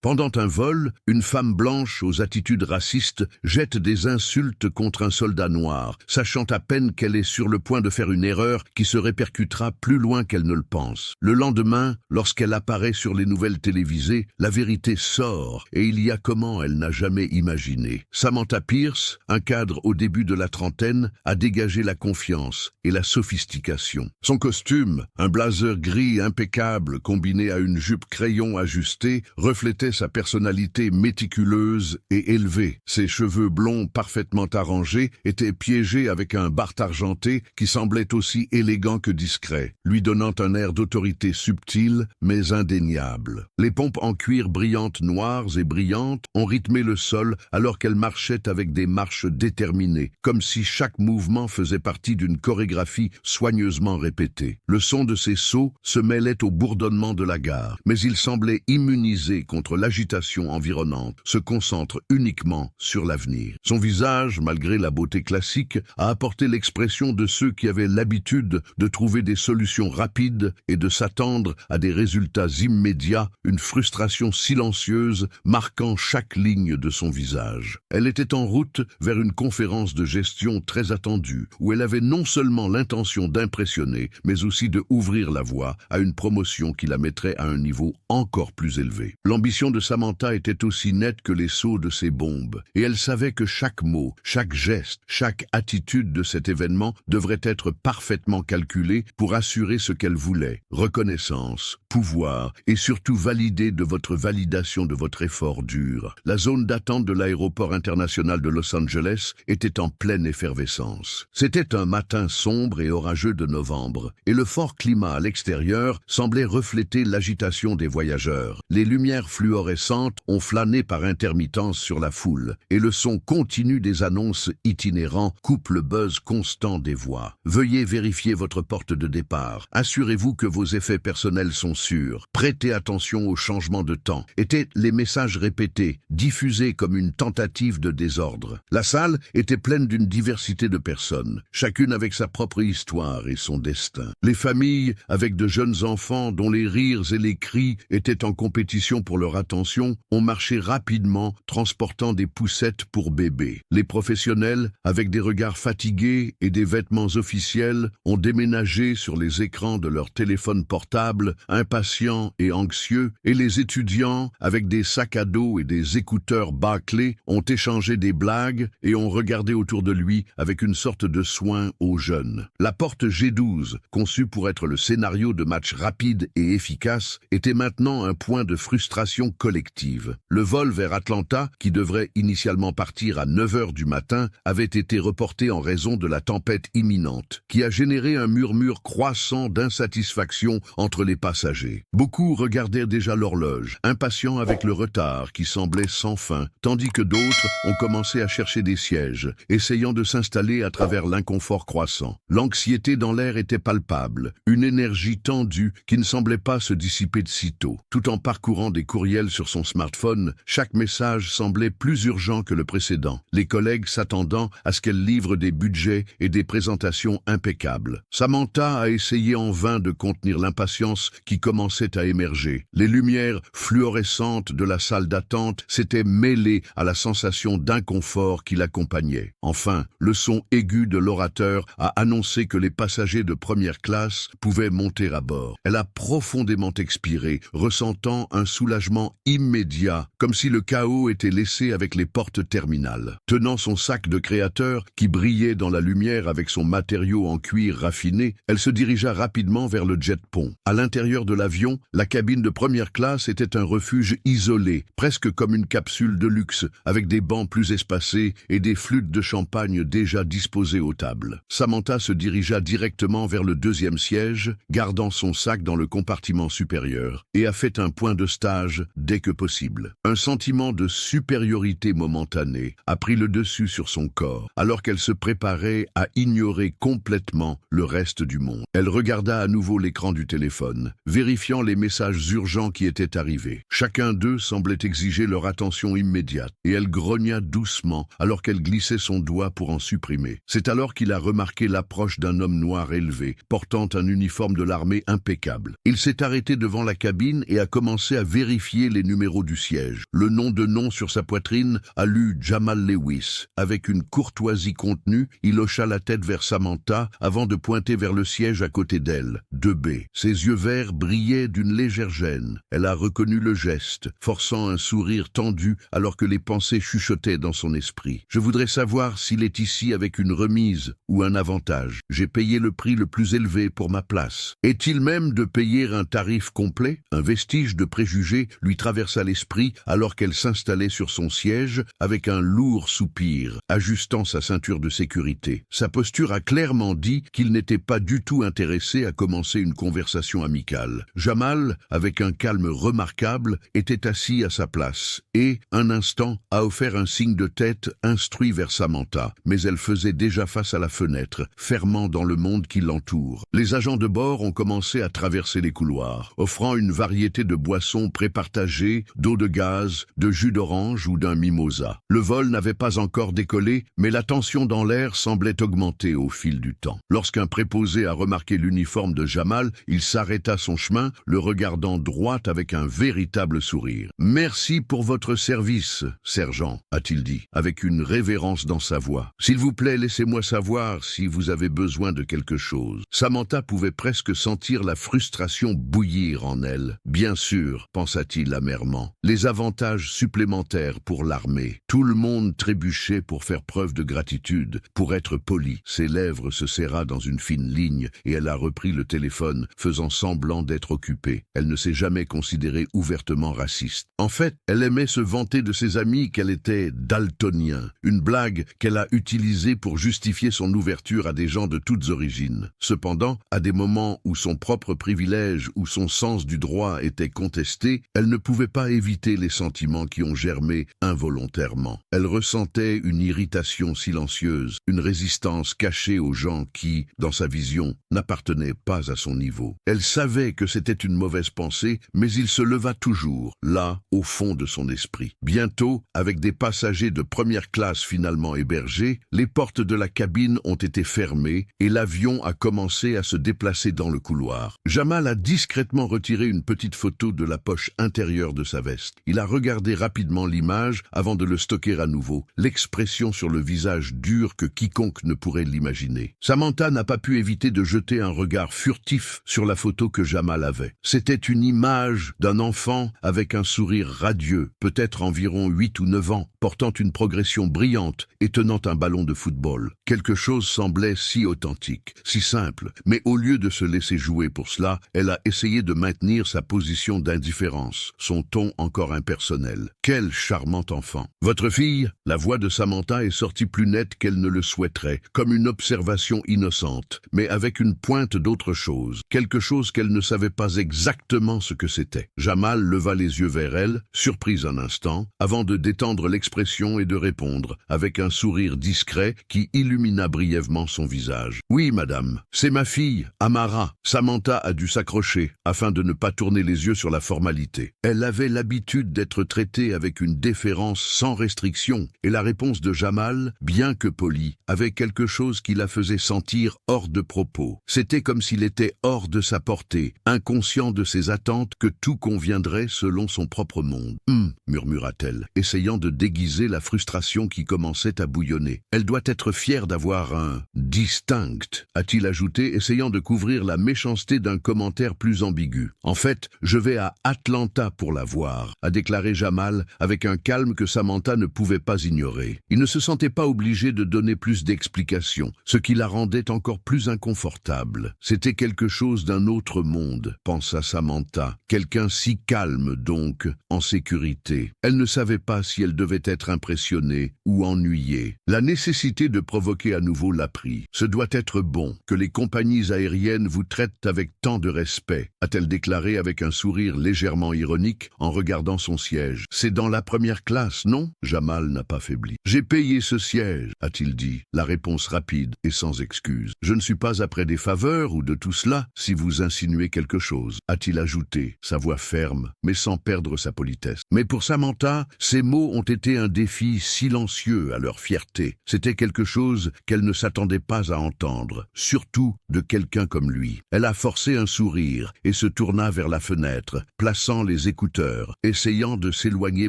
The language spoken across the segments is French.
Pendant un vol, une femme blanche aux attitudes racistes jette des insultes contre un soldat noir, sachant à peine qu'elle est sur le point de faire une erreur qui se répercutera plus loin qu'elle ne le pense. Le lendemain, lorsqu'elle apparaît sur les nouvelles télévisées, la vérité sort et il y a comment elle n'a jamais imaginé. Samantha Pierce, un cadre au début de la trentaine, a dégagé la confiance et la sophistication. Son costume, un blazer gris impeccable combiné à une jupe crayon ajustée, reflétait sa personnalité méticuleuse et élevée. Ses cheveux blonds parfaitement arrangés étaient piégés avec un bart argenté qui semblait aussi élégant que discret, lui donnant un air d'autorité subtile mais indéniable. Les pompes en cuir brillantes noires et brillantes ont rythmé le sol alors qu'elle marchait avec des marches déterminées, comme si chaque mouvement faisait partie d'une chorégraphie soigneusement répétée. Le son de ses sauts se mêlait au bourdonnement de la gare, mais il semblait immunisé contre l'agitation environnante, se concentre uniquement sur l'avenir. Son visage, malgré la beauté classique, a apporté l'expression de ceux qui avaient l'habitude de trouver des solutions rapides et de s'attendre à des résultats immédiats, une frustration silencieuse marquant chaque ligne de son visage. Elle était en route vers une conférence de gestion très attendue, où elle avait non seulement l'intention d'impressionner, mais aussi de ouvrir la voie à une promotion qui la mettrait à un niveau encore plus élevé. L'ambition de Samantha était aussi nette que les sauts de ses bombes, et elle savait que chaque mot, chaque geste, chaque attitude de cet événement devrait être parfaitement calculé pour assurer ce qu'elle voulait: reconnaissance, pouvoir et surtout valider de votre validation de votre effort dur. La zone d'attente de l'aéroport international de Los Angeles était en pleine effervescence. C'était un matin sombre et orageux de novembre, et le fort climat à l'extérieur semblait refléter l'agitation des voyageurs. Les lumières fluorescentes ont flâné par intermittence sur la foule, et le son continu des annonces itinérants coupe le buzz constant des voix. Veuillez vérifier votre porte de départ. Assurez-vous que vos effets personnels sont sûrs. Prêtez attention au changement de temps. Étaient les messages répétés, diffusés comme une tentative de désordre. La salle était pleine d'une diversité de personnes, chacune avec sa propre histoire et son destin. Les familles, avec de jeunes enfants dont les rires et les cris étaient en compétition pour leur attention, ont marché rapidement, transportant des poussettes pour bébés. Les professionnels, avec des regards fatigués et des vêtements officiels, ont déménagé sur les écrans de leurs téléphones portables, impatients et anxieux, et les étudiants, avec des sacs à dos et des écouteurs bâclés, ont échangé des blagues et ont regardé autour de lui avec une sorte de soin aux jeunes. La porte G12, conçue pour être le scénario de matchs rapides et efficaces, était maintenant un point de frustration collective. Le vol vers Atlanta, qui devrait initialement partir à 9 heures du matin, avait été reporté en raison de la tempête imminente, qui a généré un murmure croissant d'insatisfaction entre les passagers. Beaucoup regardèrent déjà l'horloge, impatients avec le retard qui semblait sans fin, tandis que d'autres ont commencé à chercher des sièges, essayant de s'installer à travers l'inconfort croissant. L'anxiété dans l'air était palpable, une énergie tendue qui ne semblait pas se dissiper de sitôt. Tout en parcourant des courriels sur son smartphone, chaque message semblait plus urgent que le précédent, les collègues s'attendant à ce qu'elle livre des budgets et des présentations impeccables. Samantha a essayé en vain de contenir l'impatience qui commençait à émerger. Les lumières fluorescentes de la salle d'attente s'étaient mêlées à la sensation d'inconfort qui l'accompagnait. Enfin, le son aigu de l'orateur a annoncé que les passagers de première classe pouvaient monter à bord. Elle a profondément expiré, ressentant un soulagement immédiat, comme si le chaos était laissé avec les portes terminales. Tenant son sac de créateur, qui brillait dans la lumière avec son matériau en cuir raffiné, elle se dirigea rapidement vers le jet-pont. À l'intérieur de l'avion, la cabine de première classe était un refuge isolé, presque comme une capsule de luxe, avec des bancs plus espacés et des flûtes de champagne déjà disposées aux tables. Samantha se dirigea directement vers le deuxième siège, gardant son sac dans le compartiment supérieur, et a fait un point de stage dès que possible. Un sentiment de supériorité momentanée a pris le dessus sur son corps, alors qu'elle se préparait à ignorer complètement le reste du monde. Elle regarda à nouveau l'écran du téléphone, vérifiant les messages urgents qui étaient arrivés. Chacun d'eux semblait exiger leur attention immédiate, et elle grogna doucement alors qu'elle glissait son doigt pour en supprimer. C'est alors qu'il a remarqué l'approche d'un homme noir élevé, portant un uniforme de l'armée impeccable. Il s'est arrêté devant la cabine et a commencé à vérifier les numéros du siège. Le nom de nom sur sa poitrine a lu Jamal Lewis. Avec une courtoisie contenue, il hocha la tête vers Samantha avant de pointer vers le siège à côté d'elle. 2B. Ses yeux verts brillaient d'une légère gêne. Elle a reconnu le geste, forçant un sourire tendu alors que les pensées chuchotaient dans son esprit. Je voudrais savoir s'il est ici avec une remise ou un avantage. J'ai payé le prix le plus élevé pour ma place. Est-il même de payer un tarif complet? Un vestige de préjugé lui traversa l'esprit alors qu'elle s'installait sur son siège avec un lourd soupir, ajustant sa ceinture de sécurité. Sa posture a clairement dit qu'il n'était pas du tout intéressé à commencer une conversation amicale. Jamal, avec un calme remarquable, était assis à sa place et, un instant, a offert un signe de tête instruit vers Samantha, mais elle faisait déjà face à la fenêtre, fermant dans le monde qui l'entoure. Les agents de bord ont commencé à traverser les couloirs, offrant une variété de boissons prépartagées, d'eau de gaz, de jus d'orange ou d'un mimosa. Le vol n'avait pas encore décollé, mais la tension dans l'air semblait augmenter au fil du temps. Lorsqu'un préposé a remarqué l'uniforme de Jamal, il s'arrêta son chemin, le regardant droit avec un véritable sourire. « Merci pour votre service, sergent », a-t-il dit, avec une révérence dans sa voix. « S'il vous plaît, laissez-moi savoir si vous avez besoin de quelque chose. » Samantha pouvait presque sentir la frustration bouillir en elle. Bien sûr, pensa-t-il amèrement. Les avantages supplémentaires pour l'armée. Tout le monde trébuchait pour faire preuve de gratitude, pour être poli. Ses lèvres se serra dans une fine ligne et elle a repris le téléphone, faisant semblant d'être occupée. Elle ne s'est jamais considérée ouvertement raciste. En fait, elle aimait se vanter de ses amis qu'elle était daltonien, une blague qu'elle a utilisée pour justifier son ouverture à des gens de toutes origines. Cependant, à des moments où son propre privilège ou son sens du droit était contesté, elle ne pouvait pas éviter les sentiments qui ont germé involontairement. Elle ressentait une irritation silencieuse, une résistance cachée aux gens qui, dans sa vision, n'appartenaient pas à son niveau. Elle savait que c'était une mauvaise pensée, mais il se leva toujours, là, au fond de son esprit. Bientôt, avec des passagers de première classe finalement hébergés, les portes de la cabine ont été fermées et l'avion a commencé à se déplacer dans le couloir. Jamal a discrètement retiré une petite photo de la poche intérieure de sa veste. Il a regardé rapidement l'image avant de le stocker à nouveau, l'expression sur le visage dur que quiconque ne pourrait l'imaginer. Samantha n'a pas pu éviter de jeter un regard furtif sur la photo que Jamal avait. C'était une image d'un enfant avec un sourire radieux, peut-être environ 8 ou 9 ans, portant une progression brillante et tenant un ballon de football. Quelque chose semblait si authentique, si simple, mais au lieu de se laisser jouer pour cela, elle a essayé de maintenir sa position d'indifférence, son ton encore impersonnel. Quel charmant enfant! Votre fille, la voix de Samantha est sortie plus nette qu'elle ne le souhaiterait, comme une observation innocente, mais avec une pointe d'autre chose, quelque chose qu'elle ne savait pas exactement ce que c'était. Jamal leva les yeux vers elle, surprise un instant, avant de détendre l'expression et de répondre, avec un sourire discret qui illumina brièvement son visage. « Oui, madame, c'est ma fille, Amara. » Samantha a dû s'accrocher, afin de ne pas tourner les yeux sur la formalité. Elle avait l'habitude d'être traitée avec une déférence sans restriction, et la réponse de Jamal, bien que polie, avait quelque chose qui la faisait sentir hors de propos. C'était comme s'il était hors de sa portée, inconscient de ses attentes que tout conviendrait selon son propre monde. « murmura-t-elle, essayant de déguiser la frustration qui commençait à bouillonner. « Elle doit être fière d'avoir un « distinct », a-t-il ajouté, essayant de couvrir la méchanceté d'un commentaire plus ambigu. « En fait, je vais à Atlanta pour la voir », a déclaré Jamal avec un calme que Samantha ne pouvait pas ignorer. Il ne se sentait pas obligé de donner plus d'explications, ce qui la rendait encore plus inconfortable. C'était quelque chose d'un autre monde, pensa Samantha. Quelqu'un si calme donc, en sécurité. Elle ne savait pas si elle devait être impressionnée ou ennuyée. La nécessité de provoquer à nouveau l'a pris. « Ce doit être bon que les compagnies aériennes vous traitent avec tant de respect », a-t-elle déclaré avec un sourire légèrement ironique en regardant son siège. « C'est dans la première classe, non ?» Jamal n'a pas faibli. « J'ai payé ce siège », a-t-il dit, la réponse rapide et sans excuse. « Je ne suis pas après des faveurs ou de tout cela, si vous insinuez quelque chose », a-t-il ajouté, sa voix ferme, mais sans perdre sa politesse. Mais pour Samantha, ces mots ont été un défi silencieux à leur fierté. C'était quelque chose qu'elle ne s'attendait pas à entendre, surtout de quelqu'un comme lui. Elle a forcé un sourire et se tourna vers la fenêtre, plaçant les écouteurs, essayant de s'éloigner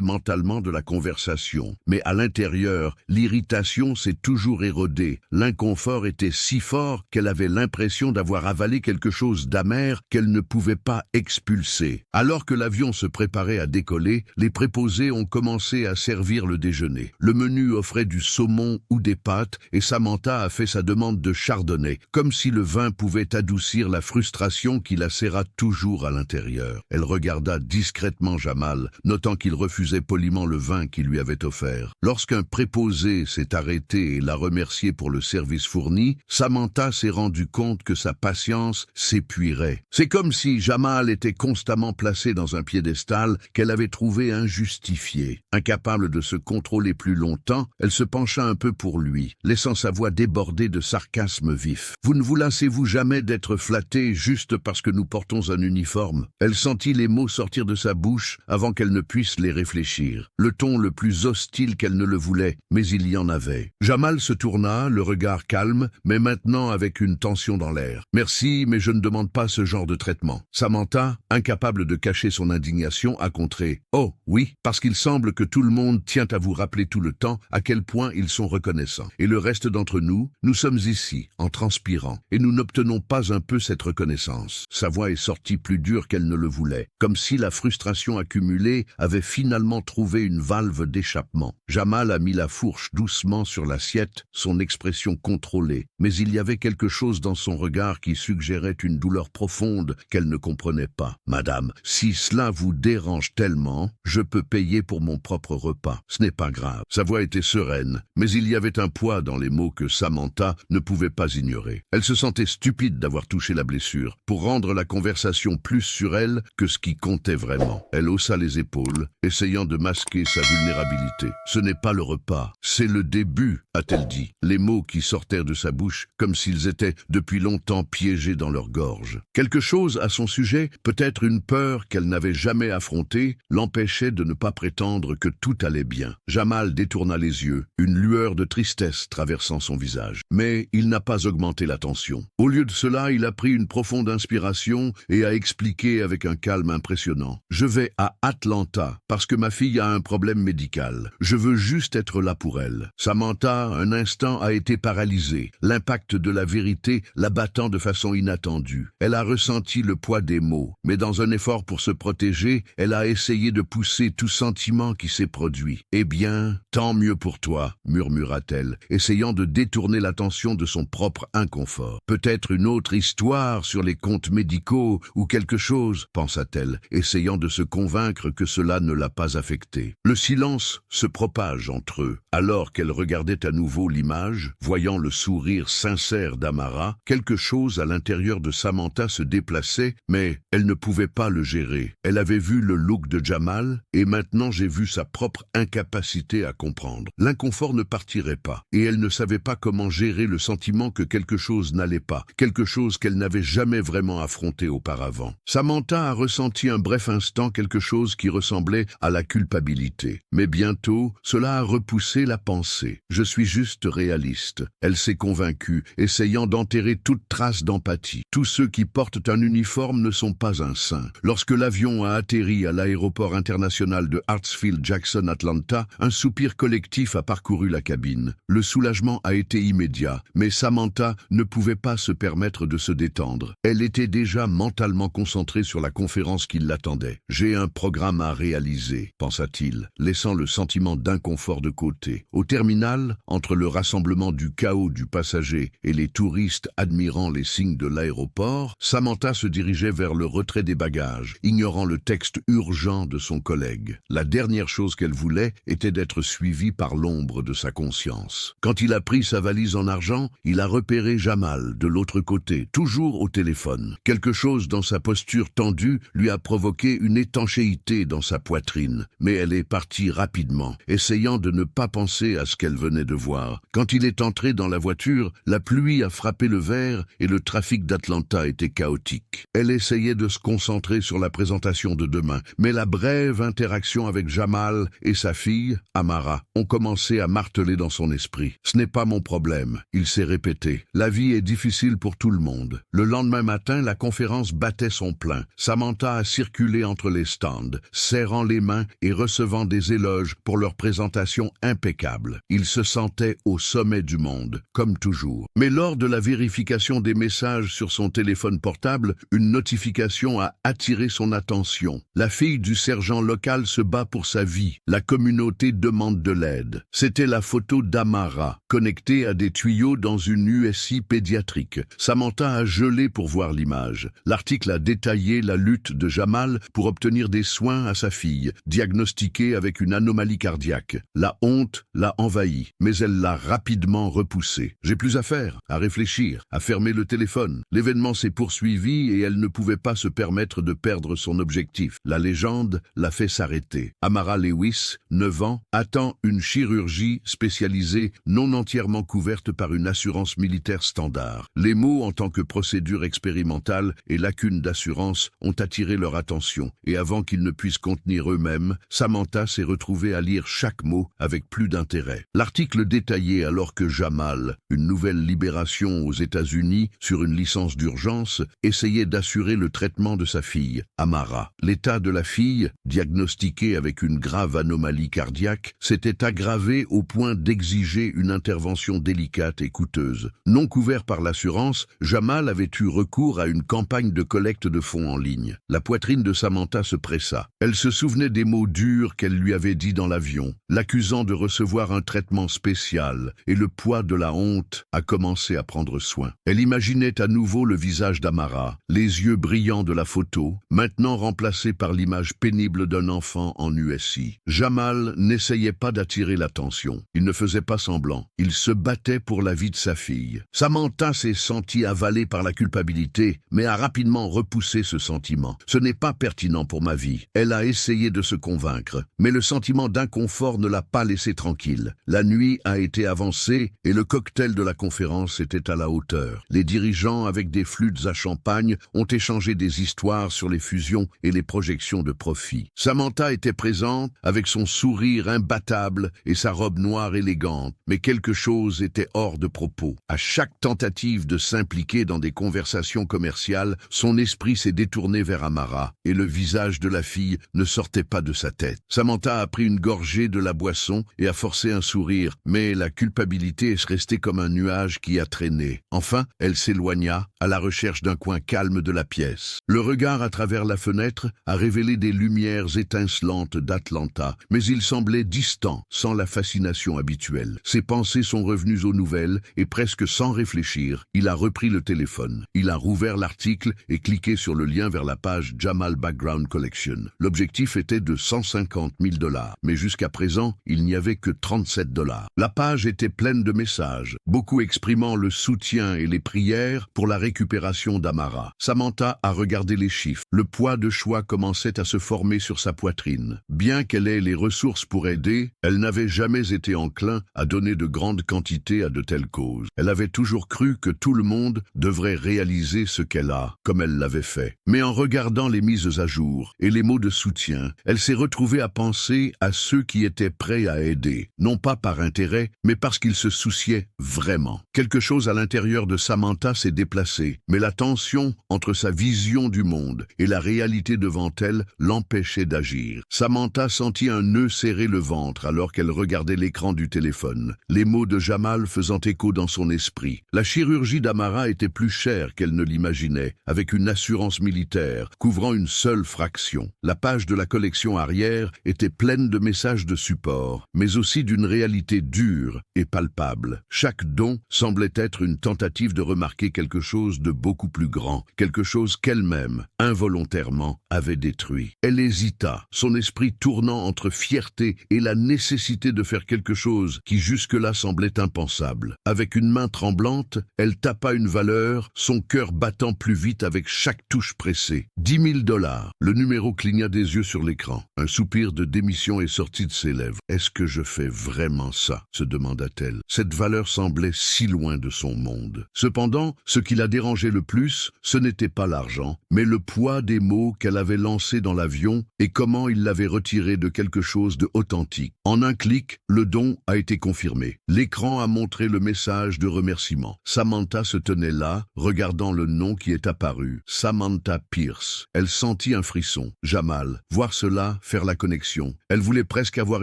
mentalement de la conversation. Mais à l'intérieur, l'irritation s'est toujours érodée. L'inconfort était si fort qu'elle avait l'impression d'avoir avalé quelque chose d'amer qu'elle ne pouvait pas expulser. Alors que l'avion se préparait à décoller, les préposés ont commencé à servir le déjeuner. Le menu offrait du saumon ou des pâtes et Samantha a fait sa demande de chardonnay, comme si le vin pouvait adoucir la frustration qui la serra toujours à l'intérieur. Elle regarda discrètement Jamal, notant qu'il refusait poliment le vin qu'il lui avait offert. Lorsqu'un préposé s'est arrêté et l'a remercié pour le service fourni, Samantha s'est rendu compte que sa patience s'épuirait. C'est comme si Jamal était constamment placé dans un piédestal qu'elle avait trouvé injustifié. Incapable de se contrôler plus longtemps, elle se pencha un peu pour lui, laissant sa voix déborder de sarcasme vif. « Vous ne vous lassez-vous jamais d'être flatté juste parce que nous portons un uniforme ?» Elle sentit les mots sortir de sa bouche avant qu'elle ne puisse les réfléchir. Le ton le plus hostile qu'elle ne le voulait, mais il y en avait. Jamal se tourna, le regard calme, mais maintenant avec une tension dans l'air. « Merci, mais je ne demande pas ce genre de traitement. » Samantha, incapable de cacher son indignation, a contré. « Oh, oui, parce qu'il semble que tout le monde tient à vous rappeler tout le temps à quel point ils sont reconnaissants. Et le reste d'entre nous, nous sommes ici, en transpirant, et nous n'obtenons pas un peu cette reconnaissance. » Sa voix est sortie plus dure qu'elle ne le voulait, comme si la frustration accumulée avait finalement trouvé une valve d'échappement. Jamal a mis la fourche doucement sur l'assiette, son expression contrôlée, mais il y avait quelque chose dans son regard qui suggérait une douleur profonde qu'elle ne comprenait pas. « Madame, si cela vous dérange tellement, je peux payer pour mon propre repas. Ce n'est pas grave. » Sa voix était sereine, mais il y avait un poids dans les mots que Samantha ne pouvait pas ignorer. Elle se sentait stupide d'avoir touché la blessure, pour rendre la conversation plus sur elle que ce qui comptait vraiment. Elle haussa les épaules, essayant de masquer sa vulnérabilité. « Ce n'est pas le repas, c'est le début, » a-t-elle dit, les mots qui sortaient de sa bouche comme s'ils étaient depuis longtemps piégés dans leur gorge. Quelque chose à son sujet, peut-être une peur qu'elle n'avait jamais affrontée, l'empêchait de ne pas prétendre que tout allait bien. Jamal détourna les yeux, une lueur de tristesse traversant son visage. Mais il n'a pas augmenté la tension. Au lieu de cela, il a pris une profonde inspiration et a expliqué avec un calme impressionnant. « Je vais à Atlanta parce que ma fille a un problème médical. Je veux juste être là pour elle. » Samantha, un instant, a été paralysée, l'impact de la vérité l'abattant de façon inattendue. Elle a ressenti le poids des mots, mais dans un effort pour se protéger, elle a essayé de pousser tout sentiment qui s'est produit. « Eh bien, tant mieux pour toi, » murmura-t-elle, essayant de détourner l'attention de son propre inconfort. « Peut-être une autre histoire sur les comptes médicaux ou quelque chose, » pensa-t-elle, essayant de se convaincre que cela ne l'a pas affectée. Le silence se propage entre eux. Alors qu'elle regardait à nouveau l'image, voyant le sourire sincère d'Amara, quelque chose à l'intérieur de Samantha se déplaçait, mais elle ne pouvait pas le gérer. Elle avait vu le look de Jamal, et maintenant j'ai vu sa propre incapacité à comprendre. L'inconfort ne partirait pas, et elle ne savait pas comment gérer le sentiment que quelque chose n'allait pas, quelque chose qu'elle n'avait jamais vraiment affronté auparavant. Samantha a ressenti un bref instant quelque chose qui ressemblait à la culpabilité. Mais bientôt, cela a repoussé la pensée. « Je suis juste réaliste. » Elle s'est convaincue, essayant d'enterrer toute trace d'empathie. Tous ceux qui portent un uniforme ne sont pas un saint. Lorsque l'avion a atterri à l'aéroport international de Hartsfield-Jackson, Atlanta, un soupir collectif a parcouru la cabine. Le soulagement a été immédiat, mais Samantha ne pouvait pas se permettre de se détendre. Elle était déjà mentalement concentrée sur la conférence qui l'attendait. « J'ai un programme à réaliser », pensa-t-il, laissant le sentiment d'inconfort de côté. Au terminal, entre le rassemblement du chaos du passager et les touristes admirant les signes de l'aéroport, Samantha se dirigeait vers le retrait des bagages, ignorant le texte urgent de son collègue. La dernière chose qu'elle voulait était d'être suivie par l'ombre de sa conscience. Quand il a pris sa valise en argent, il a repéré Jamal de l'autre côté, toujours au téléphone. Quelque chose dans sa posture tendue lui a provoqué une étanchéité dans sa poitrine, mais elle est partie rapidement, essayant de ne pas penser à ce qu'elle venait de voir. Quand il est entré dans la voiture, la pluie a frappé le verre et le trafic d'Atlanta était chaotique. Elle essayait de se concentrer sur la présentation de demain, mais la brève interaction avec Jamal et sa fille, Amara, ont commencé à marteler dans son esprit. « Ce n'est pas mon problème », il s'est répété. « La vie est difficile pour tout le monde. » Le lendemain matin, la conférence battait son plein. Samantha a circulé entre entre les stands, serrant les mains et recevant des éloges pour leur présentation impeccable. Il se sentait au sommet du monde, comme toujours. Mais lors de la vérification des messages sur son téléphone portable, une notification a attiré son attention. La fille du sergent local se bat pour sa vie. La communauté demande de l'aide. C'était la photo d'Amara, connectée à des tuyaux dans une USI pédiatrique. Samantha a gelé pour voir l'image. L'article a détaillé la lutte de Jamal pour obtenir des soins à sa fille, diagnostiquée avec une anomalie cardiaque. La honte l'a envahie, mais elle l'a rapidement repoussée. J'ai plus à faire, à réfléchir, à fermer le téléphone. L'événement s'est poursuivi et elle ne pouvait pas se permettre de perdre son objectif. La légende l'a fait s'arrêter. Amara Lewis, 9 ans, attend une chirurgie spécialisée non entièrement couverte par une assurance militaire standard. Les mots en tant que procédure expérimentale et lacunes d'assurance ont attiré leur attention, et avant qu'ils ne puissent contenir eux-mêmes, Samantha s'est retrouvée à lire chaque mot avec plus d'intérêt. L'article détaillait alors que Jamal, une nouvelle libération aux États-Unis sur une licence d'urgence, essayait d'assurer le traitement de sa fille, Amara. L'état de la fille, diagnostiquée avec une grave anomalie cardiaque, s'était aggravé au point d'exiger une intervention délicate et coûteuse. Non couvert par l'assurance, Jamal avait eu recours à une campagne de collecte de fonds en ligne. La poitrine de Samantha se pressa. Elle se souvenait des mots durs qu'elle lui avait dits dans l'avion, l'accusant de recevoir un traitement spécial, et le poids de la honte a commencé à prendre soin. Elle imaginait à nouveau le visage d'Amara, les yeux brillants de la photo, maintenant remplacés par l'image pénible d'un enfant en USI. Jamal n'essayait pas d'attirer l'attention. Il ne faisait pas semblant. Il se battait pour la vie de sa fille. Samantha s'est sentie avalée par la culpabilité, mais a rapidement repoussé ce sentiment. Ce n'est pas pertinent pour ma vie. Elle a essayé de se convaincre, mais le sentiment d'inconfort ne l'a pas laissée tranquille. La nuit a été avancée et le cocktail de la conférence était à la hauteur. Les dirigeants, avec des flûtes à champagne, ont échangé des histoires sur les fusions et les projections de profit. Samantha était présente, avec son sourire imbattable et sa robe noire élégante, mais quelque chose était hors de propos. À chaque tentative de s'impliquer dans des conversations commerciales, son esprit s'est détourné vers Amara, et le visage de la fille ne sortait pas de sa tête. Samantha a pris une gorgée de la boisson et a forcé un sourire, mais la culpabilité est restée comme un nuage qui a traîné. Enfin, elle s'éloigna, à la recherche d'un coin calme de la pièce. Le regard à travers la fenêtre a révélé des lumières étincelantes d'Atlanta, mais il semblait distant, sans la fascination habituelle. Ses pensées sont revenues aux nouvelles, et presque sans réfléchir, il a repris le téléphone. Il a rouvert l'article et cliqué sur le lien vers la page Jamal Background Collection. L'objectif était de 150 000 $, mais jusqu'à présent, il n'y avait que 37 $. La page était pleine de messages, beaucoup exprimant le soutien et les prières pour la récupération d'Amara. Samantha a regardé les chiffres. Le poids de choix commençait à se former sur sa poitrine. Bien qu'elle ait les ressources pour aider, elle n'avait jamais été enclin à donner de grandes quantités à de telles causes. Elle avait toujours cru que tout le monde devrait réaliser ce qu'elle a, comme elle l'avait fait. Mais en regardant les mises à jour et les mots de soutien, elle s'est retrouvée à penser à ceux qui étaient prêts à aider, non pas par intérêt, mais parce qu'ils se souciaient vraiment. Quelque chose à l'intérieur de Samantha s'est déplacé, mais la tension entre sa vision du monde et la réalité devant elle l'empêchait d'agir. Samantha sentit un nœud serrer le ventre alors qu'elle regardait l'écran du téléphone, les mots de Jamal faisant écho dans son esprit. La chirurgie d'Amara était plus chère qu'elle ne l'imaginait, avec une assurance militaire couvrant une seule fraction. La page de la collection arrière était pleine de messages de support, mais aussi d'une réalité dure et palpable. Chaque don semblait être une tentative de remarquer quelque chose de beaucoup plus grand, quelque chose qu'elle-même, involontairement, avait détruit. Elle hésita, son esprit tournant entre fierté et la nécessité de faire quelque chose qui jusque-là semblait impensable. Avec une main tremblante, elle tapa une valeur, son cœur battant plus vite avec chaque touche pressée. 10 000 $. Le numéro cligna des yeux sur l'écran. Un soupir de démission est sorti de ses lèvres. « Est-ce que je fais vraiment ça ?» se demanda-t-elle. Cette valeur semblait si loin de son monde. Cependant, ce qui la dérangeait le plus, ce n'était pas l'argent, mais le poids des mots qu'elle avait lancés dans l'avion et comment il l'avait retiré de quelque chose de authentique. En un clic, le don a été confirmé. L'écran a montré le message de remerciement. Samantha se tenait là, regardant le nom qui est apparu. Samantha Pierce. Elle sentit un frisson frisson. Jamal, voir cela, faire la connexion. Elle voulait presque avoir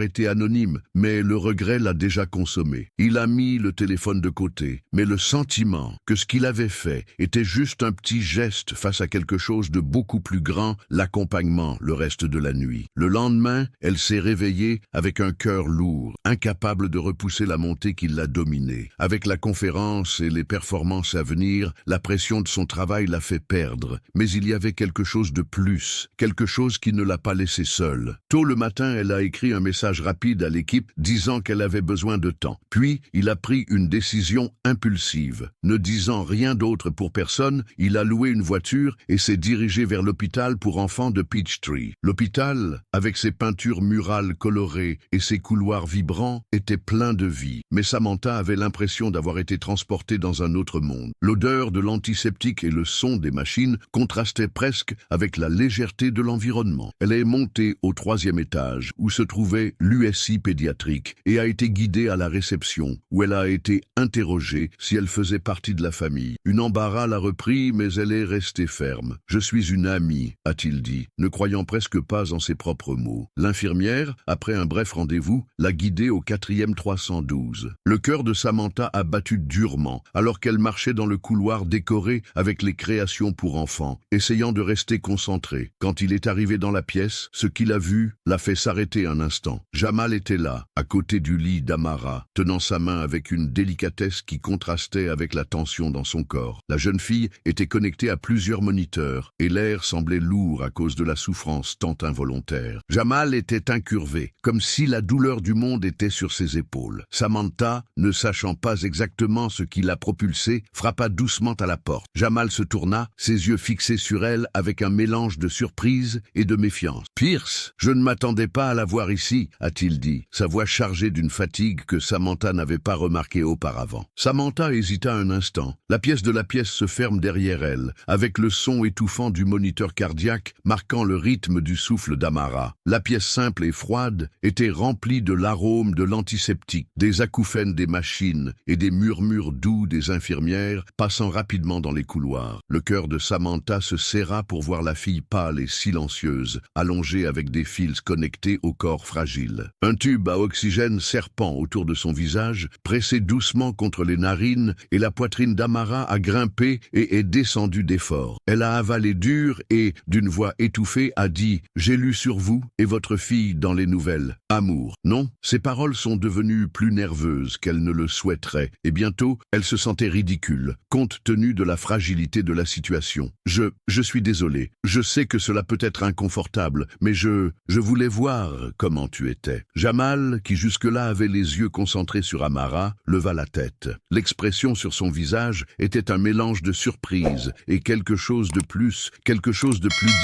été anonyme, mais le regret l'a déjà consommée. Il a mis le téléphone de côté, mais le sentiment que ce qu'il avait fait était juste un petit geste face à quelque chose de beaucoup plus grand l'accompagnement le reste de la nuit. Le lendemain, elle s'est réveillée avec un cœur lourd, incapable de repousser la montée qui l'a dominée. Avec la conférence et les performances à venir, la pression de son travail l'a fait perdre. Mais il y avait quelque chose de plus, quelque chose qui ne l'a pas laissée seule. Tôt le matin, elle a écrit un message rapide à l'équipe disant qu'elle avait besoin de temps. Puis, il a pris une décision impulsive. Ne disant rien d'autre pour personne, il a loué une voiture et s'est dirigé vers l'hôpital pour enfants de Peachtree. L'hôpital, avec ses peintures murales colorées et ses couloirs vibrants, était plein de vie. Mais Samantha avait l'impression d'avoir été transportée dans un autre monde. L'odeur de l'antiseptique et le son des machines contrastaient presque avec la légèreté de l'environnement. Elle est montée au 3e étage, où se trouvait l'USI pédiatrique, et a été guidée à la réception, où elle a été interrogée si elle faisait partie de la famille. Une embarras l'a repris, mais elle est restée ferme. « Je suis une amie », a-t-il dit, ne croyant presque pas en ses propres mots. L'infirmière, après un bref rendez-vous, l'a guidée au 4e 312. Le cœur de Samantha a battu durement, alors qu'elle marchait dans le couloir décoré avec les créations pour enfants, essayant de rester concentrée. Quand il est arrivé dans la pièce, ce qu'il a vu l'a fait s'arrêter un instant. Jamal était là, à côté du lit d'Amara, tenant sa main avec une délicatesse qui contrastait avec la tension dans son corps. La jeune fille était connectée à plusieurs moniteurs, et l'air semblait lourd à cause de la souffrance tant involontaire. Jamal était incurvé, comme si la douleur du monde était sur ses épaules. Samantha, ne sachant pas exactement ce qui l'a propulsé, frappa doucement à la porte. Jamal se tourna, ses yeux fixés sur elle avec un mélange de surprise et de méfiance. « Pierce, je ne m'attendais pas à la voir ici », a-t-il dit, sa voix chargée d'une fatigue que Samantha n'avait pas remarquée auparavant. Samantha hésita un instant. La pièce de la pièce se ferme derrière elle, avec le son étouffant du moniteur cardiaque marquant le rythme du souffle d'Amara. La pièce simple et froide était remplie de l'arôme de l'antiseptique, des acouphènes des machines et des murmures doux des infirmières passant rapidement dans les couloirs. Le cœur de Samantha se serra pour voir la fille pâle et silencieuse, allongée avec des fils connectés au corps fragile. Un tube à oxygène serpant autour de son visage, pressé doucement contre les narines, et la poitrine d'Amara a grimpé et est descendue d'effort. Elle a avalé dur et, d'une voix étouffée, a dit « J'ai lu sur vous et votre fille dans les nouvelles. Amour. » Non, ses paroles sont devenues plus nerveuses qu'elle ne le souhaiterait, et bientôt, elle se sentait ridicule, compte tenu de la fragilité de la situation. Je suis désolé. Je sais que cela peut être inconfortable, mais je voulais voir comment tu étais. » Jamal, qui jusque-là avait les yeux concentrés sur Amara, leva la tête. L'expression sur son visage était un mélange de surprise et quelque chose de plus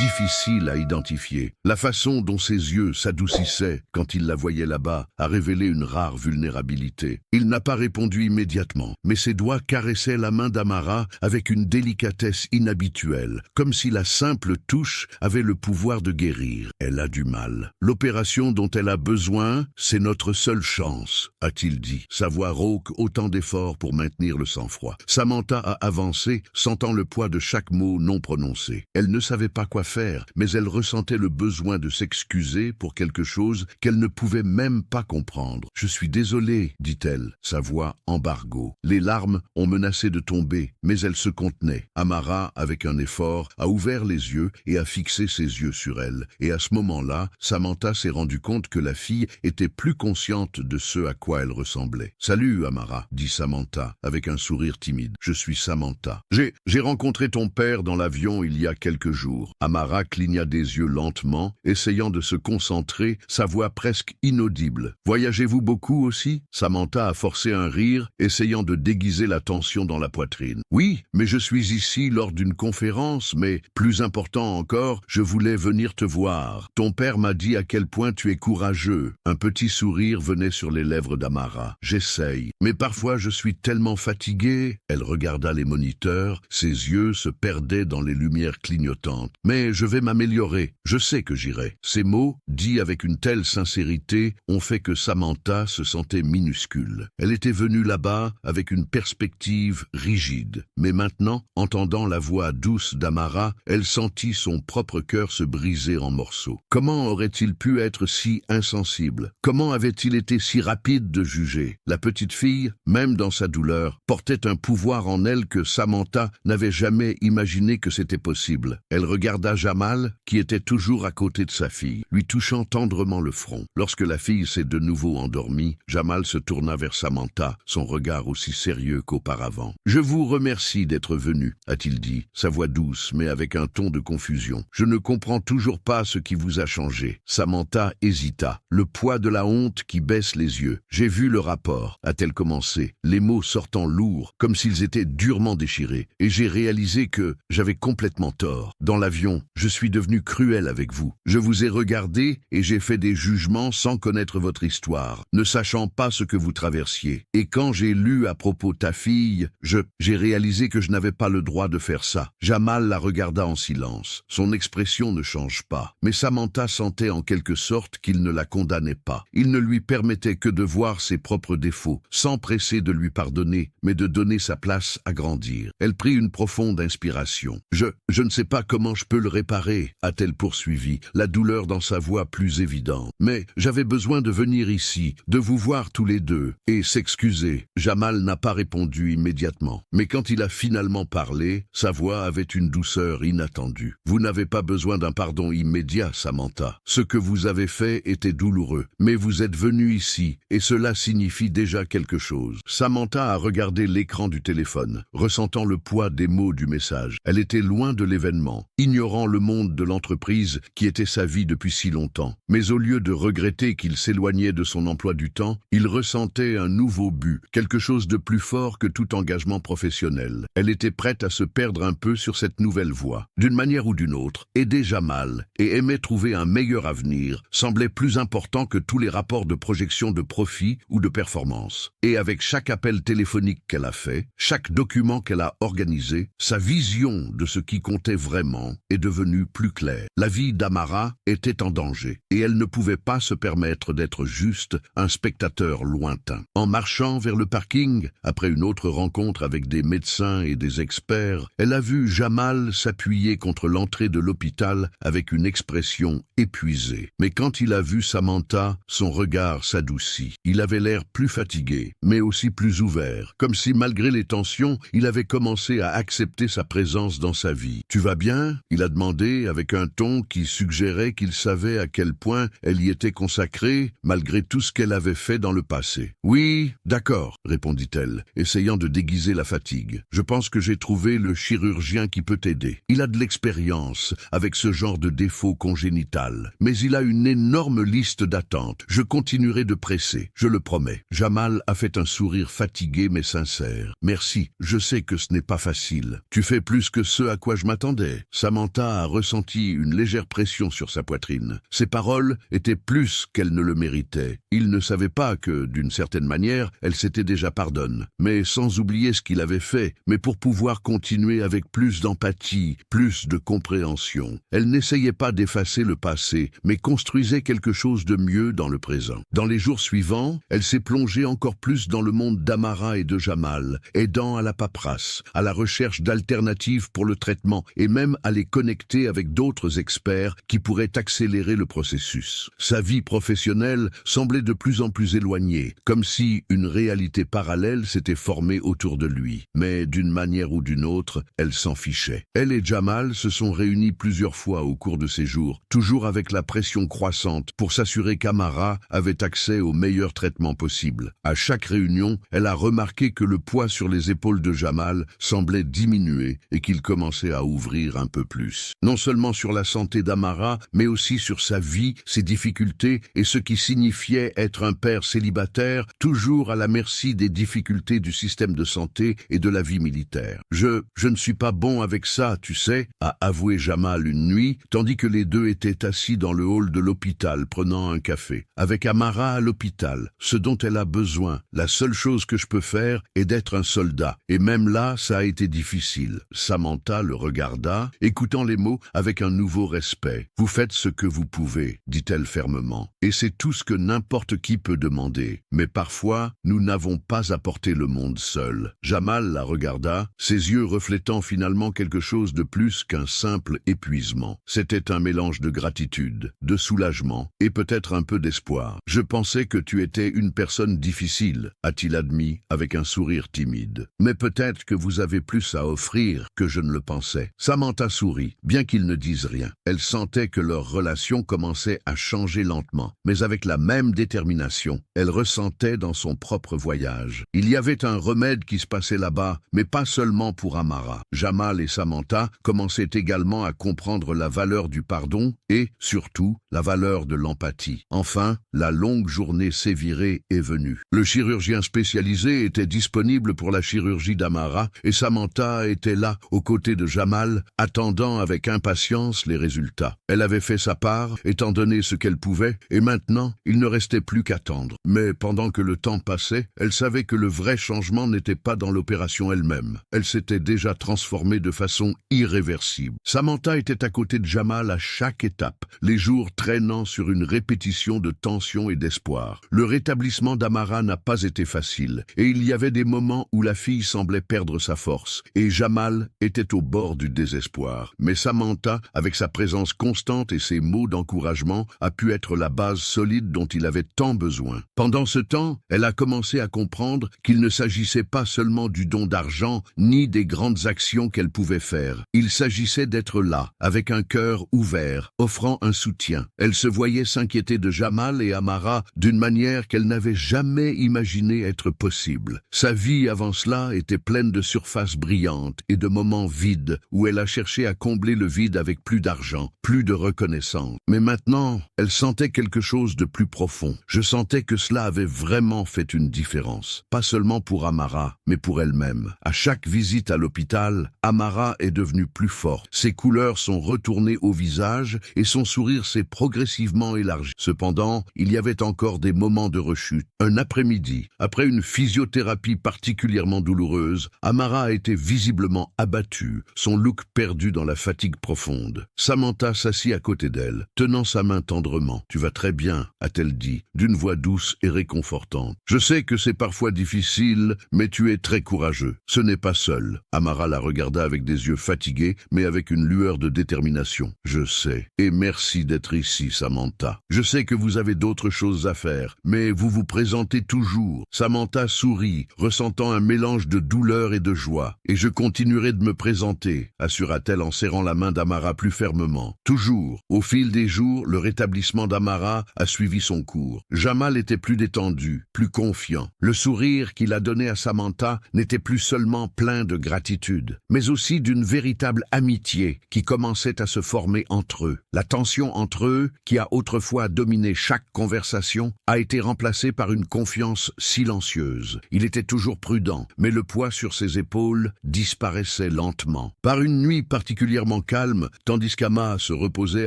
difficile à identifier. La façon dont ses yeux s'adoucissaient quand il la voyait là-bas a révélé une rare vulnérabilité. Il n'a pas répondu immédiatement, mais ses doigts caressaient la main d'Amara avec une délicatesse inhabituelle, comme si la simple touche avait le pouvoir de guérir. Elle a du mal. L'opération dont elle a besoin, c'est notre seule chance, a-t-il dit, sa voix rauque autant d'efforts pour maintenir le sang-froid. Samantha a avancé, sentant le poids de chaque mot non prononcé. Elle ne savait pas quoi faire, mais elle ressentait le besoin de s'excuser pour quelque chose qu'elle ne pouvait même pas comprendre. « Je suis désolée, dit-elle, sa voix embargo. Les larmes ont menacé de tomber, mais elle se contenait. Amara, avec un effort, a ouvert les yeux et a fixé ses yeux sur elle. Et à ce moment-là, Samantha s'est rendu compte que la fille était plus consciente de ce à quoi elle ressemblait. « Salut, Amara, dit Samantha, avec un sourire timide. Je suis Samantha. J'ai rencontré ton père dans l'avion il y a quelques jours. » Amara cligna des yeux lentement, essayant de se concentrer, sa voix presque inaudible. « Voyagez-vous beaucoup aussi ?» Samantha a forcé un rire, essayant de déguiser la tension dans la poitrine. « Oui, mais je suis ici lors d'une conférence, mais plus important encore, je voulais venir te voir. Ton père m'a dit à quel point tu es courageux. » Un petit sourire venait sur les lèvres d'Amara. « J'essaye, mais parfois je suis tellement fatiguée. » Elle regarda les moniteurs, ses yeux se perdaient dans les lumières clignotantes. « Mais je vais m'améliorer, je sais que j'irai. » Ces mots, dits avec une telle sincérité, ont fait que Samantha se sentait minuscule. Elle était venue là-bas avec une perspective rigide. Mais maintenant, entendant la voix douce d'Amara, elle sentit son propre propre cœur se brisait en morceaux. Comment aurait-il pu être si insensible? Comment avait-il été si rapide de juger? La petite fille, même dans sa douleur, portait un pouvoir en elle que Samantha n'avait jamais imaginé que c'était possible. Elle regarda Jamal, qui était toujours à côté de sa fille, lui touchant tendrement le front. Lorsque la fille s'est de nouveau endormie, Jamal se tourna vers Samantha, son regard aussi sérieux qu'auparavant. « Je vous remercie d'être venu, a-t-il dit, sa voix douce mais avec un ton de confusion. Je ne comprends toujours pas ce qui vous a changé. Samantha hésita, le poids de la honte qui baisse les yeux. J'ai vu le rapport, a-t-elle commencé, les mots sortant lourds, comme s'ils étaient durement déchirés, et j'ai réalisé que j'avais complètement tort. Dans l'avion, je suis devenu cruel avec vous. Je vous ai regardé et j'ai fait des jugements sans connaître votre histoire, ne sachant pas ce que vous traversiez. Et quand j'ai lu à propos ta fille, j'ai réalisé que je n'avais pas le droit de faire ça. » Jamal la regarda en silence. Son expression ne change pas, mais Samantha sentait en quelque sorte qu'il ne la condamnait pas. Il ne lui permettait que de voir ses propres défauts, sans presser de lui pardonner, mais de donner sa place à grandir. Elle prit une profonde inspiration. « Je ne sais pas comment je peux le réparer, » a-t-elle poursuivi, la douleur dans sa voix plus évidente. « Mais j'avais besoin de venir ici, de vous voir tous les deux, et s'excuser. » Jamal n'a pas répondu immédiatement, mais quand il a finalement parlé, sa voix avait une douceur inattendue. « Vous n'avez pas besoin d'un pardon immédiat, Samantha. Ce que vous avez fait était douloureux, mais vous êtes venu ici, et cela signifie déjà quelque chose. » Samantha a regardé l'écran du téléphone, ressentant le poids des mots du message. Elle était loin de l'événement, ignorant le monde de l'entreprise qui était sa vie depuis si longtemps. Mais au lieu de regretter qu'il s'éloignait de son emploi du temps, il ressentait un nouveau but, quelque chose de plus fort que tout engagement professionnel. Elle était prête à se perdre un peu sur cette nouvelle voie. D'une manière ou d'une autre, aider Jamal et aimer trouver un meilleur avenir semblait plus important que tous les rapports de projection de profit ou de performance. Et avec chaque appel téléphonique qu'elle a fait, chaque document qu'elle a organisé, sa vision de ce qui comptait vraiment est devenue plus claire. La vie d'Amara était en danger, et elle ne pouvait pas se permettre d'être juste un spectateur lointain. En marchant vers le parking, après une autre rencontre avec des médecins et des experts, elle a vu Jamal s'appuyer contre l'entrée de l'hôpital avec une expression épuisée. Mais quand il a vu Samantha, son regard s'adoucit. Il avait l'air plus fatigué, mais aussi plus ouvert, comme si malgré les tensions, il avait commencé à accepter sa présence dans sa vie. « Tu vas bien ?» il a demandé avec un ton qui suggérait qu'il savait à quel point elle y était consacrée, malgré tout ce qu'elle avait fait dans le passé. « Oui, d'accord, » répondit-elle, essayant de déguiser la fatigue. « Je pense que j'ai trouvé le chirurgien qui peut t'aider. Il a de l'expérience avec ce genre de défaut congénital, mais il a une énorme liste d'attentes. Je continuerai de presser, je le promets. » Jamal a fait un sourire fatigué mais sincère. « Merci, je sais que ce n'est pas facile. Tu fais plus que ce à quoi je m'attendais. » Samantha a ressenti une légère pression sur sa poitrine. Ses paroles étaient plus qu'elle ne le méritait. Il ne savait pas que, d'une certaine manière, elle s'était déjà pardonne, mais sans oublier ce qu'il avait fait, mais pour pouvoir continuer avec plus d'empathie, plus de compréhension. Elle n'essayait pas d'effacer le passé, mais construisait quelque chose de mieux dans le présent. Dans les jours suivants, elle s'est plongée encore plus dans le monde d'Amara et de Jamal, aidant à la paperasse, à la recherche d'alternatives pour le traitement et même à les connecter avec d'autres experts qui pourraient accélérer le processus. Sa vie professionnelle semblait de plus en plus éloignée, comme si une réalité parallèle s'était formée autour de lui. Mais d'une manière ou d'une autre, elle s'en fichait. Elle et Jamal se sont réunis plusieurs fois au cours de ces jours, toujours avec la pression croissante pour s'assurer qu'Amara avait accès au meilleur traitement possible. À chaque réunion, elle a remarqué que le poids sur les épaules de Jamal semblait diminuer et qu'il commençait à ouvrir un peu plus. Non seulement sur la santé d'Amara, mais aussi sur sa vie, ses difficultés et ce qui signifiait être un père célibataire, toujours à la merci des difficultés du système de santé et de la vie militaire. Je ne suis pas bon avec ça, tu sais, a avoué Jamal une nuit, tandis que les deux étaient assis dans le hall de l'hôpital prenant un café. Avec Amara à l'hôpital, ce dont elle a besoin, la seule chose que je peux faire est d'être un soldat. Et même là, ça a été difficile. Samantha le regarda, écoutant les mots avec un nouveau respect. « Vous faites ce que vous pouvez, » dit-elle fermement. « Et c'est tout ce que n'importe qui peut demander. Mais parfois, nous n'avons pas à porter le monde seul. » Jamal la regarda, ses yeux reflétant finalement quelque chose de plus qu'un simple épuisement. C'était un mélange de gratitude, de soulagement et peut-être un peu d'espoir. « Je pensais que tu étais une personne difficile », a-t-il admis avec un sourire timide. « Mais peut-être que vous avez plus à offrir que je ne le pensais. » Samantha sourit, bien qu'ils ne disent rien. Elle sentait que leur relation commençait à changer lentement, mais avec la même détermination. Elle ressentait dans son propre voyage. Il y avait un remède qui se passait là-bas, mais pas seulement pour Amara. Jamal et Samantha commençaient également à comprendre la valeur du pardon et, surtout, la valeur de l'empathie. Enfin, la longue journée sévirée est venue. Le chirurgien spécialisé était disponible pour la chirurgie d'Amara et Samantha était là, aux côtés de Jamal, attendant avec impatience les résultats. Elle avait fait sa part, étant donné ce qu'elle pouvait, et maintenant, il ne restait plus qu'attendre. Mais pendant que le temps passait, elle savait que le vrai changement n'était pas dans l'opération elle-même. Elle s'était déjà transformée de façon irréversible. Samantha était à côté de Jamal à chaque étape, les jours traînant sur une répétition de tension et d'espoir. Le rétablissement d'Amara n'a pas été facile, et il y avait des moments où la fille semblait perdre sa force, et Jamal était au bord du désespoir. Mais Samantha, avec sa présence constante et ses mots d'encouragement, a pu être la base solide dont il avait tant besoin. Pendant ce temps, elle a commencé à comprendre qu'il ne s'agissait pas seulement du don d'argent, ni des grandes actions qu'elle pouvait faire. Il s'agissait d'être là, avec un cœur ouvert, offrant un soutien. Elle se voyait s'inquiéter de Jamal et Amara d'une manière qu'elle n'avait jamais imaginé être possible. Sa vie avant cela était pleine de surfaces brillantes et de moments vides où elle a cherché à combler le vide avec plus d'argent, plus de reconnaissance. Mais maintenant, elle sentait quelque chose de plus profond. Je sentais que cela avait vraiment fait une différence. Pas seulement pour Amara, mais pour elle-même. À chaque visite à l'hôpital, Amara est devenue plus forte. Ses couleurs sont retournées au visage et son sourire s'est progressivement élargi. Cependant, il y avait encore des moments de rechute. Un après-midi, après une physiothérapie particulièrement douloureuse, Amara a été visiblement abattue, son look perdu dans la fatigue profonde. Samantha s'assit à côté d'elle, tenant sa main tendrement. « Tu vas très bien », a-t-elle dit, d'une voix douce et réconfortante. « Je sais que c'est parfois difficile, mais tu es très courageux. Ce n'est pas seul. » Amara la regarda avec des yeux fatigués, mais avec une lueur de détermination. « Je sais. Et merci d'être ici, Samantha. Je sais que vous avez d'autres choses à faire, mais vous vous présentez toujours. » Samantha sourit, ressentant un mélange de douleur et de joie. « Et je continuerai de me présenter », assura-t-elle en serrant la main d'Amara plus fermement. Toujours, au fil des jours, le rétablissement d'Amara a suivi son cours. Jamal était plus détendu, plus confiant. Le sourire qu'il a donné à Samantha n'était plus seulement plein de gratitude, mais aussi d'une véritable amitié qui commençait à se former entre eux. La tension entre eux, qui a autrefois dominé chaque conversation, a été remplacée par une confiance silencieuse. Il était toujours prudent, mais le poids sur ses épaules disparaissait lentement. Par une nuit particulièrement calme, tandis qu'Ama se reposait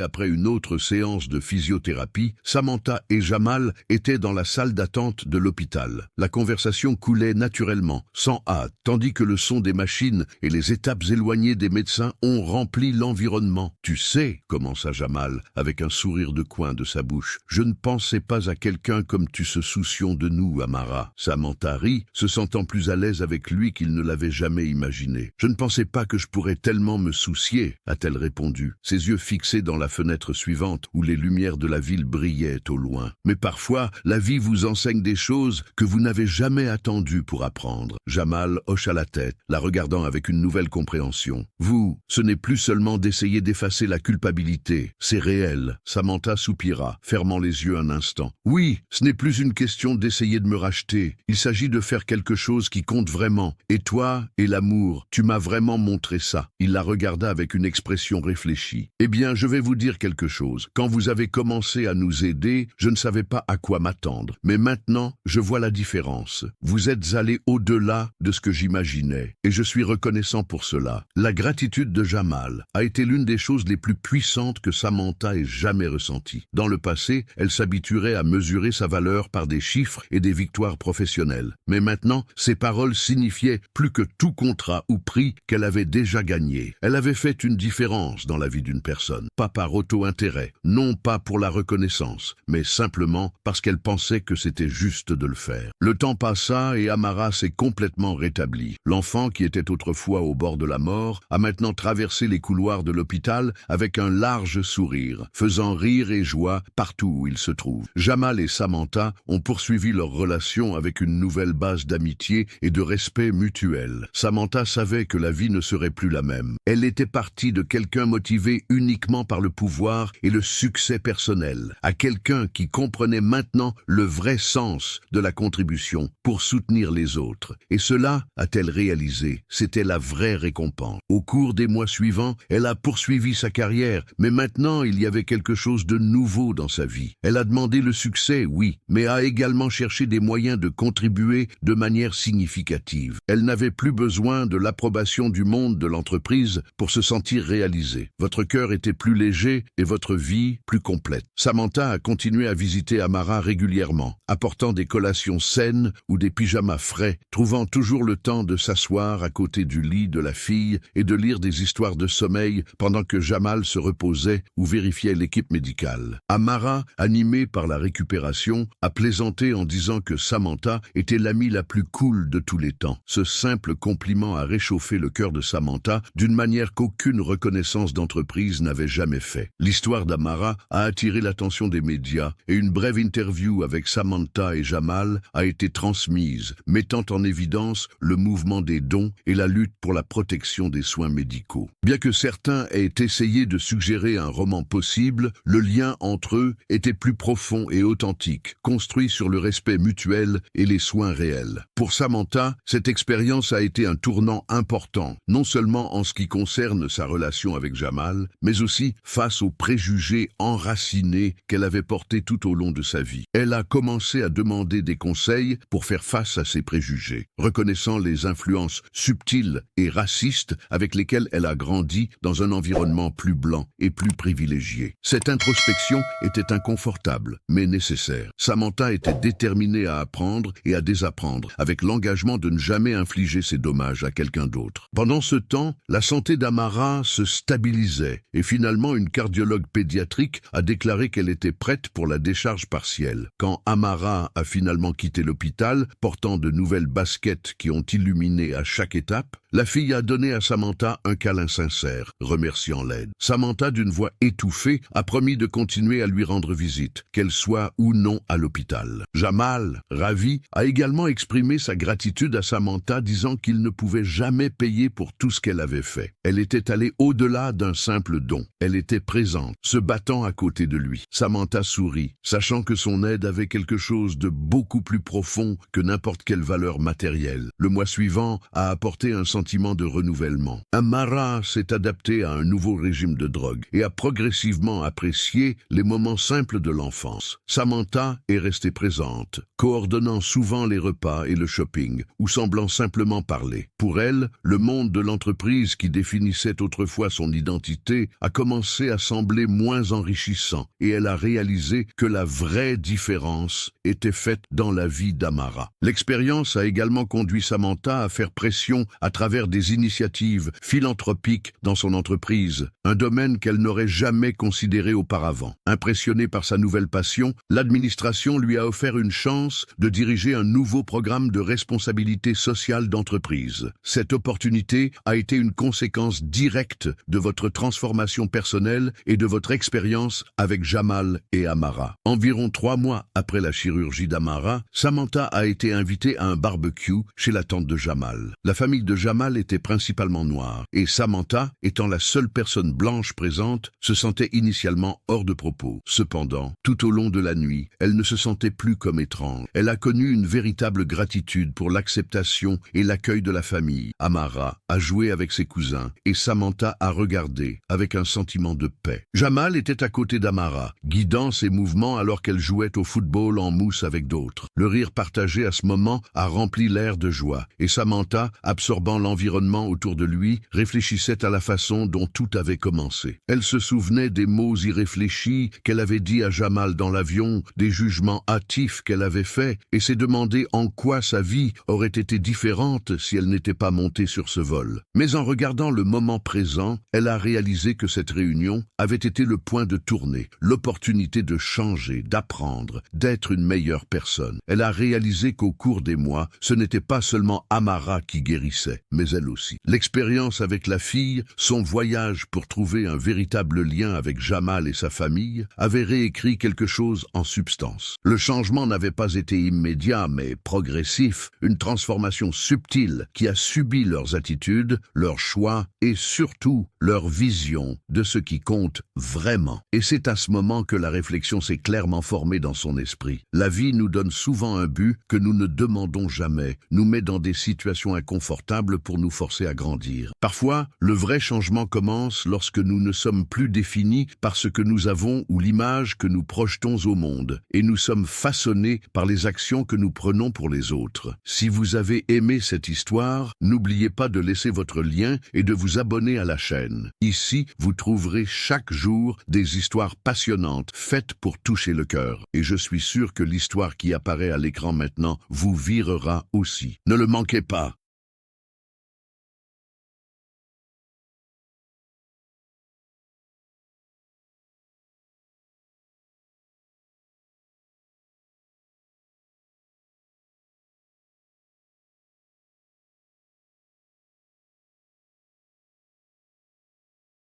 après une autre séance de physiothérapie, Samantha et Jamal étaient dans la salle d'attente de l'hôpital. La conversation coulait naturellement, sans hâte, tandis que le son des machines et les étapes éloignées des médecins ont rempli l'environnement. « Tu sais », commença Jamal, avec un sourire de coin de sa bouche, « je ne pensais pas à quelqu'un comme tu se soucions de nous, Amara. » Samantha rit, se sentant plus à l'aise avec lui qu'il ne l'avait jamais imaginé. « Je ne pensais pas que je pourrais tellement me soucier, » a-t-elle répondu, ses yeux fixés dans la fenêtre suivante où les lumières de la ville brillaient au loin. « Mais parfois, la vie vous enseigne des choses que vous n'avez jamais attendues pour apprendre. » Jamal hocha la tête, la regardant avec une nouvelle compréhension. « Vous, ce n'est plus seulement d'essayer d'effacer la culpabilité, c'est réel. » Samantha soupira, fermant les yeux un instant. « Oui, ce n'est plus une question d'essayer de me racheter. Il s'agit de faire quelque chose qui compte vraiment. Et toi, et l'amour, tu m'as vraiment montré ça. » Il la regarda avec une expression réfléchie. « Eh bien, je vais vous dire quelque chose. Quand vous avez commencé à nous aider, je ne savais pas à quoi m'attendre. Mais maintenant, je vois la différence. Vous êtes allé au-delà de ce que j'imaginais. Et je suis reconnaissant pour cela. » La gratitude de Jamal a été l'une des choses les plus puissantes que Samantha ait jamais ressenties. Dans le passé, elle s'habituerait à mesurer sa valeur par des chiffres et des victoires professionnelles. Mais maintenant, ses paroles signifiaient plus que tout contrat ou prix qu'elle avait déjà gagné. Elle avait fait une différence dans la vie d'une personne, pas par auto-intérêt, non pas pour la reconnaissance, mais simplement parce qu'elle pensait que c'était juste de le faire. Le temps passa et Amara s'est complètement rétablie. L'enfant qui était autrefois au bord de la mort a maintenant traversé les couloirs couloirs de l'hôpital avec un large sourire, faisant rire et joie partout où il se trouve. Jamal et Samantha ont poursuivi leur relation avec une nouvelle base d'amitié et de respect mutuel. Samantha savait que la vie ne serait plus la même. Elle était partie de quelqu'un motivé uniquement par le pouvoir et le succès personnel, à quelqu'un qui comprenait maintenant le vrai sens de la contribution pour soutenir les autres. Et cela, a-t-elle réalisé, c'était la vraie récompense. Au cours des mois suivants, elle a poursuivi sa carrière, mais maintenant il y avait quelque chose de nouveau dans sa vie. Elle a demandé le succès, oui, mais a également cherché des moyens de contribuer de manière significative. Elle n'avait plus besoin de l'approbation du monde de l'entreprise pour se sentir réalisée. Votre cœur était plus léger et votre vie plus complète. Samantha a continué à visiter Amara régulièrement, apportant des collations saines ou des pyjamas frais, trouvant toujours le temps de s'asseoir à côté du lit de la fille et de lire des histoires de sommeil pendant que Jamal se reposait ou vérifiait l'équipe médicale. Amara, animée par la récupération, a plaisanté en disant que Samantha était l'amie la plus cool de tous les temps. Ce simple compliment a réchauffé le cœur de Samantha d'une manière qu'aucune reconnaissance d'entreprise n'avait jamais fait. L'histoire d'Amara a attiré l'attention des médias et une brève interview avec Samantha et Jamal a été transmise, mettant en évidence le mouvement des dons et la lutte pour la protection des soins médicaux. Bien que certains aient essayé de suggérer un roman possible, le lien entre eux était plus profond et authentique, construit sur le respect mutuel et les soins réels. Pour Samantha, cette expérience a été un tournant important, non seulement en ce qui concerne sa relation avec Jamal, mais aussi face aux préjugés enracinés qu'elle avait portés tout au long de sa vie. Elle a commencé à demander des conseils pour faire face à ces préjugés, reconnaissant les influences subtiles et racistes avec lesquelles elle a grandi dans un environnement plus blanc et plus privilégié. Cette introspection était inconfortable, mais nécessaire. Samantha était déterminée à apprendre et à désapprendre, avec l'engagement de ne jamais infliger ces dommages à quelqu'un d'autre. Pendant ce temps, la santé d'Amara se stabilisait et finalement une cardiologue pédiatrique a déclaré qu'elle était prête pour la décharge partielle. Quand Amara a finalement quitté l'hôpital, portant de nouvelles baskets qui ont illuminé à chaque étape, la fille a donné à Samantha un câlin sincère, remerciant l'aide. Samantha, d'une voix étouffée, a promis de continuer à lui rendre visite, qu'elle soit ou non à l'hôpital. Jamal, ravi, a également exprimé sa gratitude à Samantha, disant qu'il ne pouvait jamais payer pour tout ce qu'elle avait fait. Elle était allée au-delà d'un simple don. Elle était présente, se battant à côté de lui. Samantha sourit, sachant que son aide avait quelque chose de beaucoup plus profond que n'importe quelle valeur matérielle. Le mois suivant a apporté un sentiment de renouvellement. Amara s'est adapté à un nouveau régime de drogue et a progressivement apprécié les moments simples de l'enfance. Samantha est restée présente, coordonnant souvent les repas et le shopping, ou semblant simplement parler. Pour elle, le monde de l'entreprise qui définissait autrefois son identité a commencé à sembler moins enrichissant et elle a réalisé que la vraie différence était faite dans la vie d'Amara. L'expérience a également conduit Samantha à faire pression à travers des initiatives philanthropiques dans son entreprise, un domaine qu'elle n'aurait jamais considéré auparavant. Impressionnée par sa nouvelle passion, l'administration lui a offert une chance de diriger un nouveau programme de responsabilité sociale d'entreprise. Cette opportunité a été une conséquence directe de votre transformation personnelle et de votre expérience avec Jamal et Amara. Environ 3 mois après la chirurgie d'Amara, Samantha a été invitée à un barbecue chez la tante de Jamal. La famille de Jamal était principalement noire, et Samantha, étant la seule personne blanche présente, se sentait initialement hors de propos. Cependant, tout au long de la nuit, elle ne se sentait plus comme étrange. Elle a connu une véritable gratitude pour l'acceptation et l'accueil de la famille. Amara a joué avec ses cousins, et Samantha a regardé avec un sentiment de paix. Jamal était à côté d'Amara, guidant ses mouvements alors qu'elle jouait au football en mousse avec d'autres. Le rire partagé à ce moment a rempli l'air de joie, et Samantha, absorbant l'environnement autour de lui, réfléchissait à la façon dont tout avait commencé. Elle se souvenait des mots irréfléchis qu'elle avait dit à Jamal dans l'avion, des jugements hâtifs qu'elle avait faits, et s'est demandé en quoi sa vie aurait été différente si elle n'était pas montée sur ce vol. Mais en regardant le moment présent, elle a réalisé que cette réunion avait été le point de tournée, l'opportunité de changer, d'apprendre, d'être une meilleure personne. Elle a réalisé qu'au cours des mois, ce n'était pas seulement Amara qui guérissait, mais elle aussi. L'expérience avec la fille, son voyage pour trouver un véritable lien avec Jamal et sa famille, avait réécrit quelque chose en substance. Le changement n'avait pas été immédiat, mais progressif, une transformation subtile qui a subi leurs attitudes, leurs choix et surtout leur vision de ce qui compte vraiment. Et c'est à ce moment que la réflexion s'est clairement formée dans son esprit. La vie nous donne souvent un but que nous ne demandons jamais, nous met dans des situations inconfortables pour nous forcer à grandir. Parfois, le vrai changement commence lorsque nous ne sommes plus définis par ce que nous avons ou l'image que nous projetons au monde, et nous sommes façonnés par les actions que nous prenons pour les autres. Si vous avez aimé cette histoire, n'oubliez pas de laisser votre lien et de vous abonner à la chaîne. Ici, vous trouverez chaque jour des histoires passionnantes, faites pour toucher le cœur. Et je suis sûr que l'histoire qui apparaît à l'écran maintenant vous virera aussi. Ne le manquez pas.